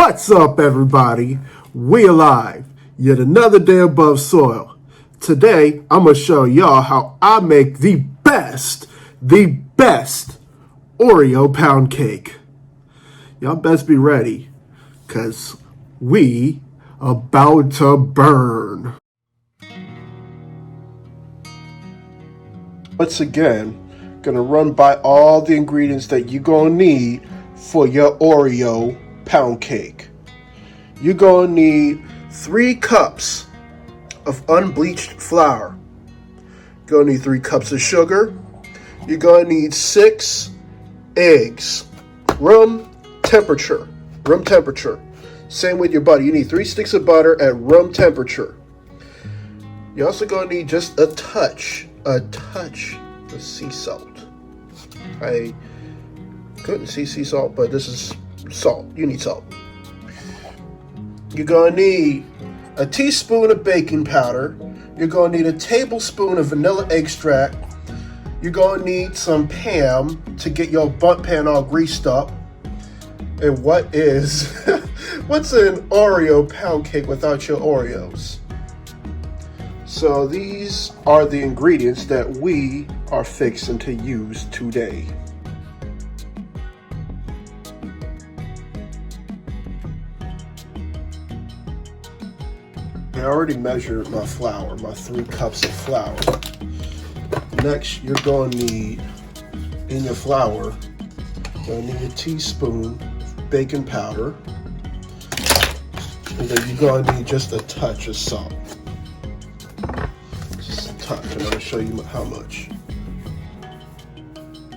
What's up, everybody? We alive. Yet another day above soil. Today, I'm going to show y'all how I make the best Oreo Pound Cake. Y'all best be ready, because we about to burn. Once again, gonna run by all the ingredients that you're gonna need for your Oreo pound cake. You're gonna need 3 cups of unbleached flour. You're gonna need 3 cups of sugar. You're gonna need 6 eggs, room temperature. Same with your butter. You need 3 sticks of butter at room temperature. You're also gonna need just a touch of sea salt. I couldn't see sea salt, but this is salt. You need salt. You're gonna need a teaspoon of baking powder. You're gonna need a tablespoon of vanilla extract. You're gonna need some Pam to get your bundt pan all greased up. And what's an Oreo pound cake without your Oreos? So these are the ingredients that we are fixing to use today. I already measured my flour, my 3 cups of flour. Next, you're going to need, in your flour, you're going to need a teaspoon of baking powder. And then you're going to need just a touch of salt. Just a touch, and I'm going to show you how much.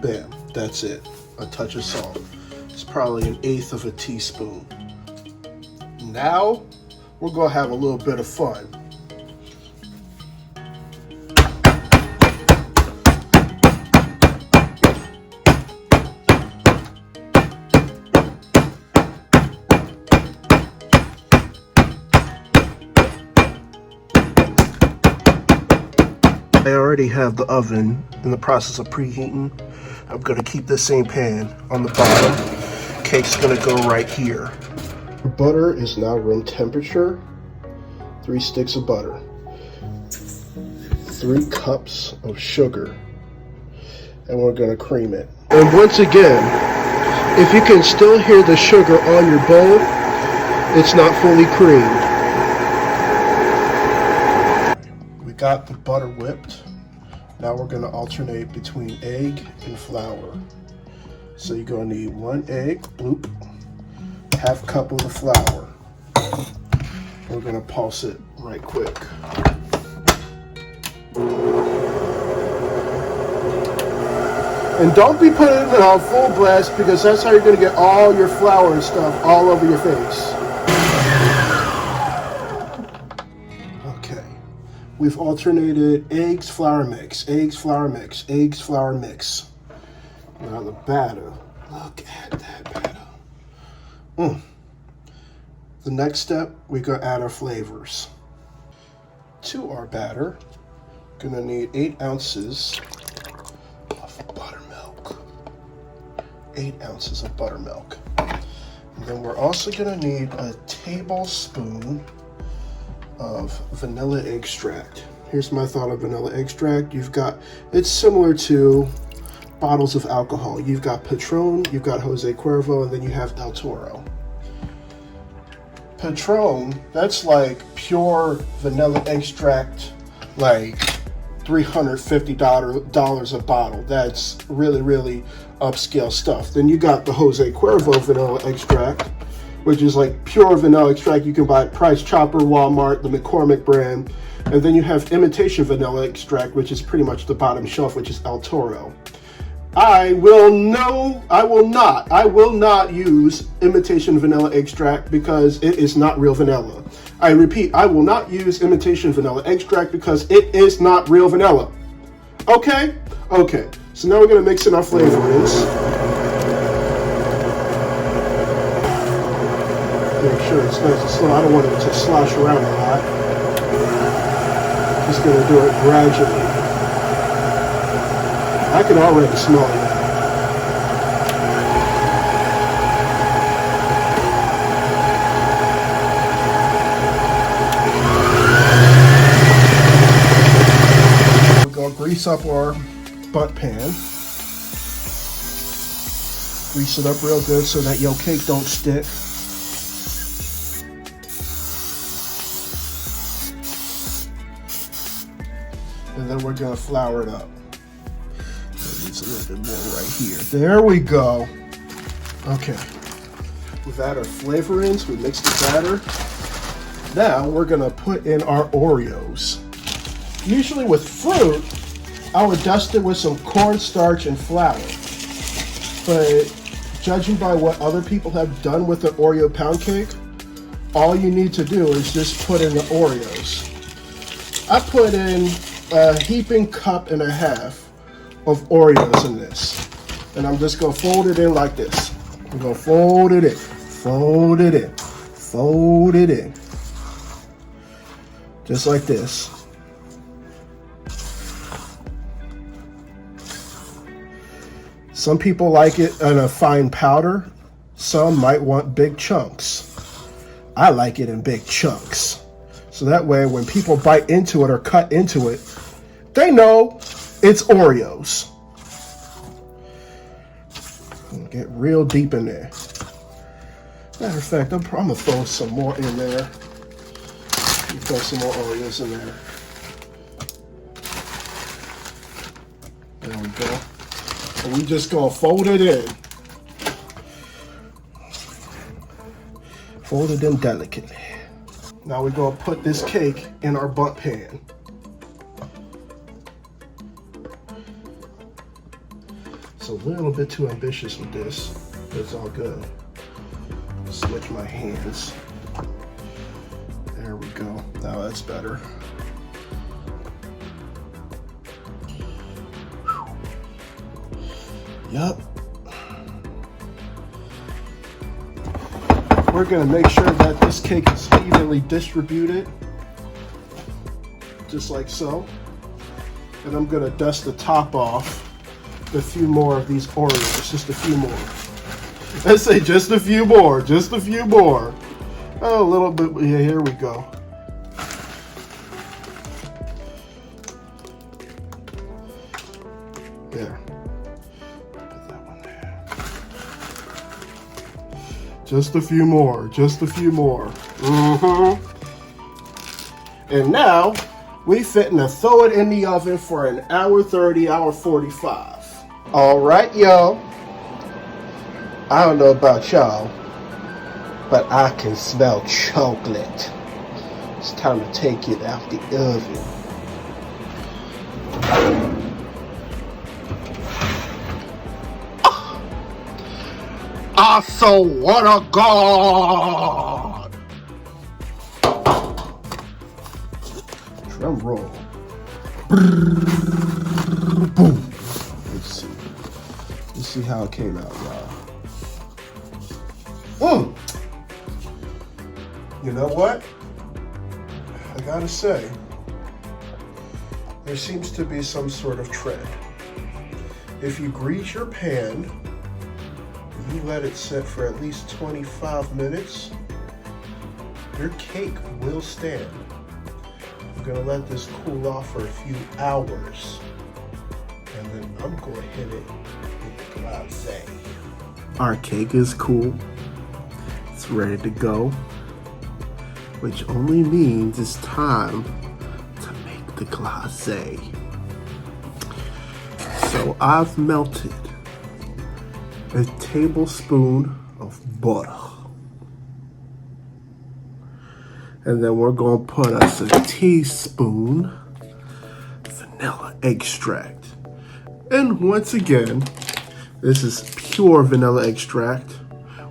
Bam, that's it. A touch of salt. It's probably 1/8 of a teaspoon. Now, we're going to have a little bit of fun. I already have the oven in the process of preheating. I'm going to keep the same pan on the bottom. Cake's going to go right here. Butter is now room temperature. 3 sticks of butter. 3 cups of sugar. And we're going to cream it. And once again, if you can still hear the sugar on your bowl, it's not fully creamed. We got the butter whipped. Now we're going to alternate between egg and flour. So you're going to need 1 egg, bloop. 1/2 cup of the flour. We're gonna pulse it right quick. And don't be putting it on full blast, because that's how you're gonna get all your flour and stuff all over your face. Okay, we've alternated eggs, flour mix, eggs, flour mix, eggs, flour mix. Now the batter, look at that batter. The next step, we're going to add our flavors. To our batter, going to need 8 ounces of buttermilk. 8 ounces of buttermilk. And then we're also going to need a tablespoon of vanilla extract. Here's my thought of vanilla extract. It's similar to bottles of alcohol. You've got Patron, you've got Jose Cuervo, and then you have El Toro. Patron, that's like pure vanilla extract, like $350 a bottle. That's really upscale stuff. Then you got the Jose Cuervo vanilla extract, which is like pure vanilla extract. You can buy at Price Chopper, Walmart, the McCormick brand. And then you have imitation vanilla extract, which is pretty much the bottom shelf, which is El Toro. I will not use imitation vanilla extract because it is not real vanilla. I repeat, I will not use imitation vanilla extract because it is not real vanilla. Okay? Okay. So now we're going to mix in our flavorings. Make sure it's nice and slow. I don't want it to slosh around a lot. Just going to do it gradually. I can already smell it. grease up our butt pan. Grease it up real good so that your cake don't stick. And then we're gonna flour it up. Use a little bit more right here. There we go. Okay. We've added our flavorings, we mixed the batter. Now we're gonna put in our Oreos. Usually with fruit, I would dust it with some cornstarch and flour. But judging by what other people have done with the Oreo pound cake, all you need to do is just put in the Oreos. I put in a heaping cup and a half of Oreos in this. And I'm just gonna fold it in like this. I'm gonna fold it in, fold it in, fold it in. Just like this. Some people like it in a fine powder. Some might want big chunks. I like it in big chunks. So that way when people bite into it or cut into it, they know it's Oreos. Get real deep in there. Matter of fact, I'm gonna throw some more in there. Throw some more Oreos in there. There we go. And we just gonna fold it in. Fold it in delicately. Now we're gonna put this cake in our butt pan. It's a little bit too ambitious with this, but it's all good. Switch my hands. There we go. Now that's better. Yup. We're gonna make sure that this cake is evenly distributed, just like so. And I'm gonna dust the top off with a few more of these Oreos, just a few more. Let's say just a few more, just a few more. Oh, a little bit, yeah, here we go. There. Put that one there. Just a few more, just a few more. And now, we fitting throw it in the oven for an hour 30, hour 45. All right, y'all. I don't know about y'all, but I can smell chocolate. It's time to take it out the oven. I so want a God. Drum roll. Boom. Let's see how it came out, y'all. You know what? I gotta say, there seems to be some sort of trend. If you grease your pan, and you let it sit for at least 25 minutes, your cake will stand. I'm gonna let this cool off for a few hours, and then I'm gonna hit it with Glaze. Our cake is cool. It's ready to go, which only means it's time to make the glazé. So I've melted a tablespoon of butter. And then we're gonna put us a teaspoon vanilla extract. And once again, this is pure vanilla extract.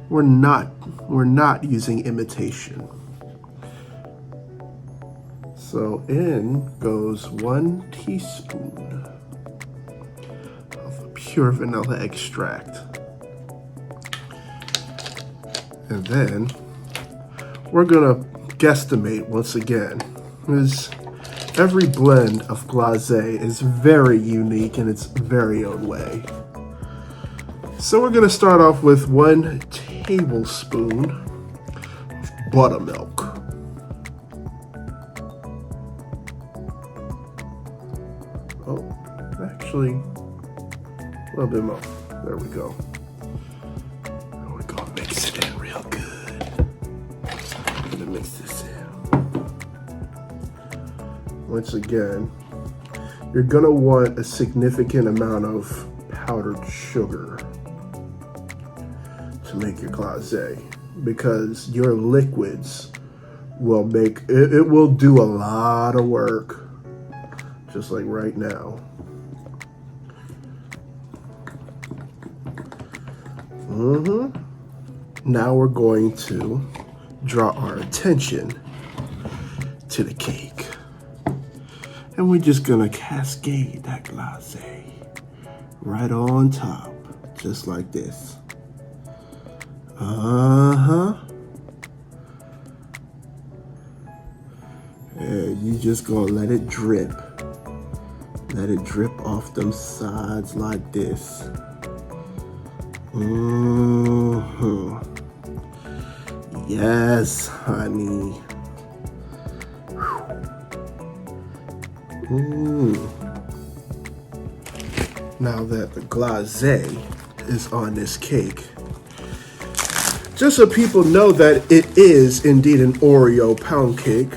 We're not using imitation. So in goes 1 teaspoon of pure vanilla extract. And then we're gonna guesstimate once again, because every blend of glazé is very unique in its very own way. So we're gonna start off with 1 tablespoon of buttermilk. Oh, Actually, a little bit more. There we go. And we're gonna mix it in real good. I'm gonna mix this in. Once again, you're gonna want a significant amount of powdered sugar to make your glazé, because your liquids will make it will do a lot of work, just like right now. Now we're going to draw our attention to the cake, and we're just gonna cascade that glazé right on top, just like this. And you just gonna let it drip. Let it drip off them sides like this. Yes, honey. Now that the glazé is on this cake, just so people know that it is indeed an Oreo pound cake,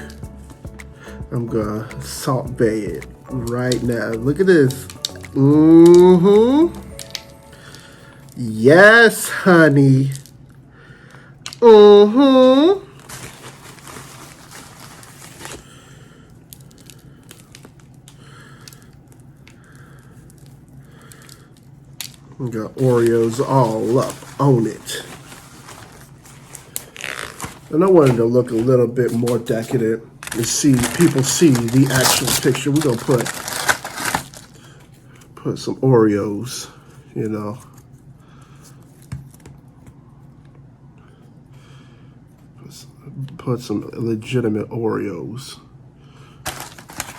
I'm gonna salt bae it right now. Look at this. Yes, honey. We got Oreos all up on it. And I wanted to look a little bit more decadent and see people see the actual picture. We're gonna put some Oreos, you know. Put some legitimate Oreos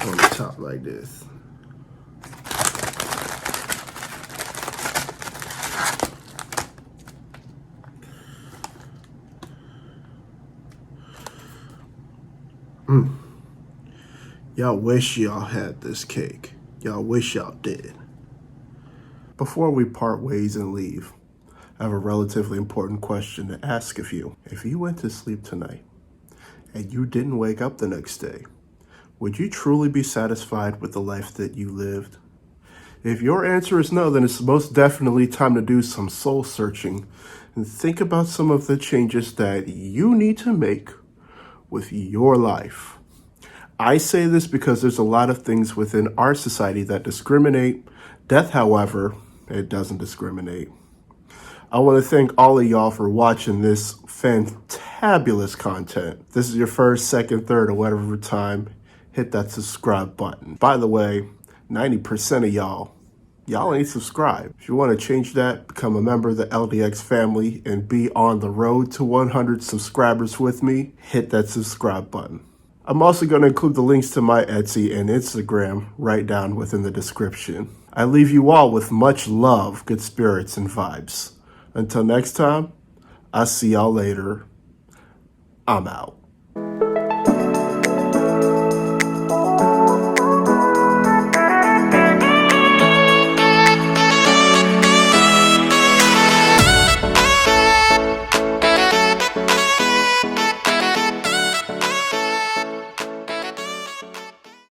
on the top like this. Y'all wish y'all had this cake. Y'all wish y'all did. Before we part ways and leave, I have a relatively important question to ask of you. If you went to sleep tonight and you didn't wake up the next day, would you truly be satisfied with the life that you lived? If your answer is no, then it's most definitely time to do some soul searching and think about some of the changes that you need to make with your life. I say this because there's a lot of things within our society that discriminate. Death, however, it doesn't discriminate. I want to thank all of y'all for watching this fantabulous content. If this is your first, second, third, or whatever time, hit that subscribe button. By the way, 90% of y'all ain't subscribed. If you want to change that, become a member of the LDX family and be on the road to 100 subscribers with me, hit that subscribe button. I'm also going to include the links to my Etsy and Instagram right down within the description. I leave you all with much love, good spirits, and vibes. Until next time, I'll see y'all later. I'm out.